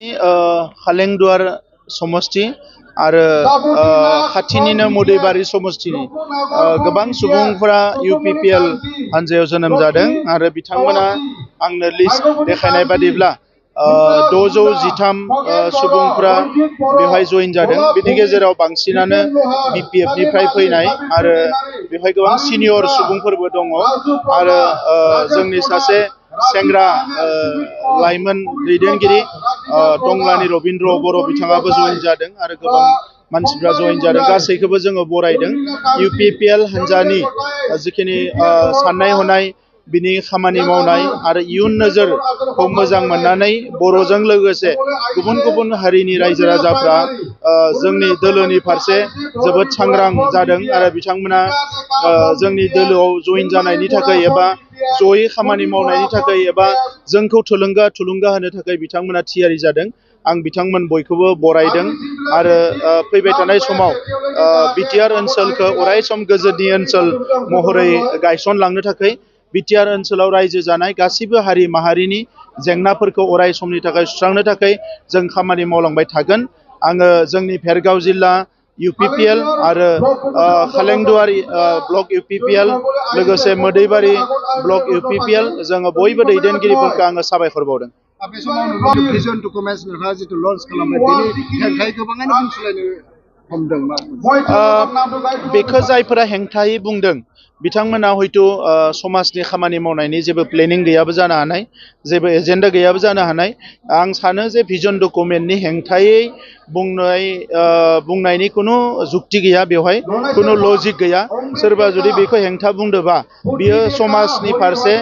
खालेंदुवार समष्टि आरो खाथिनिनो मोदैबारि समष्टिनि गोबां सुबुंफोरा UPPL हानजायाव जोनोम जादों आरो बिथांमोना आंनो लिस्ट देखायनाय बादिब्ला 613 सुबुंफोरा बेवहाय जइन जादों। बिनि गेजेराव बांसिनानो BPF निफ्राय फैनाय आरो बेवहाय गोबां सिनियर सुबुंफोरबो दङ आरो जोंनि सासे सेंग्रा लाइमोन दैदेनगिरि टंलानि रबिन्द्र बर' बिथाङाबो जइन जादों आरो गोबां मानसिफ्रा जइन जादों। गासैखौबो जोङो बरायदों। UPPL हानजानि जिखिनि साननाय हनाय बिनि खामानि मावनाय आरो इयुन नोजोरखौ मोजां मोननानै बर'जों लोगोसे गुबुन गुबुन हारिनि रायजो राजाफ्रा जोंनि दोलोनि फारसे जोबोद सांग्रां जादों आरो बिथांमोना जोंनि दोलोआव जइन जानायनि थाखाय एबा जयै खामानि मावनायनि थाखाय एबा जोंखौ थुलुंगा होनो थाखाय बिथांमोना थियारि जादों। आं बिथांमोन बयखौबो बरायदों आरो फैबाय थानाय समाव बिटिआर ओनसोलखौ अरायसम गोजोननि ओनसोल महरै गायसनलांनो थाखाय बिटिआर ओनसोलाव रायजो जानाय गासैबो हारि माहारिनि जेंनाफोरखौ अराय समनि थाखाय सुस्रांनो थाखाय जों खामानि मावलांबाय थागोन। आङो जोंनि भेरगाव जिल्ला UPPL आरो खालेंदुवारि ब्लक UPPL लोगोसे मोदैबारि ब्लक UPPL जोङो बयबो दैदेनगिरिफोरखौ आङो साबायखर बावदों। बे समाव भिजन डकुमेन्ट्स नोंथाङा जिथु लन्च खालामबाय बेनि हेंथायै गोबाङानो बुंसोलायनो हमदों। बेखौ जायफोरा हेंथायै बुंदों बिथांमोना हयथ' समाजनि खामानि मावनायनि जेबो प्लेनिं गैयाबो जानो हानाय, जेबो एजेन्डा गैयाबो जानो हानाय। आं सानो जे भिजन डकुमेन्टनि हेंथायै बुंनायनि खुनु जुक्ति गैया, बेवहाय खुनु लजिक गैया। सोरबा जुदि बेखौ हेंथा बुंदोंबा बियो समाजनि फारसे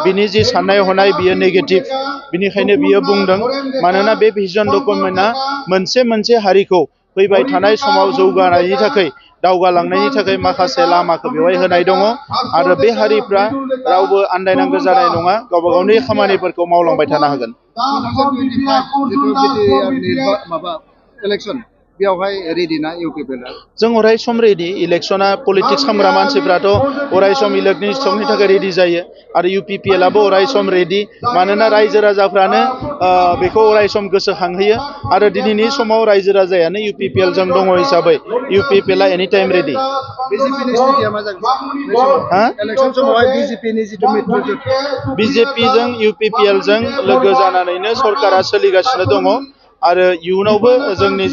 बिनि जि साननाय हनाय बियो नेगेटिभ, बिनिखायनो बियो बुंदों। मानोना बे भिजन डकुमेन्टआ मोनसे हारिखौ फैबाय थानाय समाव जौगानायनि थाखाय दावगालांनायनि थाखाय माखासे लामाखौ बेवहाय होनाय दङ आरो बे हारिफ्रा रावबो आन्दायनांगौ जानाय नङा, गावबा गावनि खामानिफोरखौ मावलांबाय थानो हागोन। बेयावहाय रेडि ना UPPL? जों अराय सम रेडि। इलेक्शना पलिटिक्स खालामग्रा मानसिफ्राथ' अराय सम इलेक्शननि थाखाय रेडि जायो आरो UPPL आबो अराय सम रेडि। मानोना रायजो राजाफ्रानो बेखौ अराय सम गोसोखांहोयो आरो दिनैनि समाव रायजो राजायानो UPPL जों दङ हिसाबै UPPL एनि टाइम रेडि। BJP जों UPPL जों लोगो जानानैनो सरकारा सोलिगासिनो दङ आरो इयुनावबो जोंनि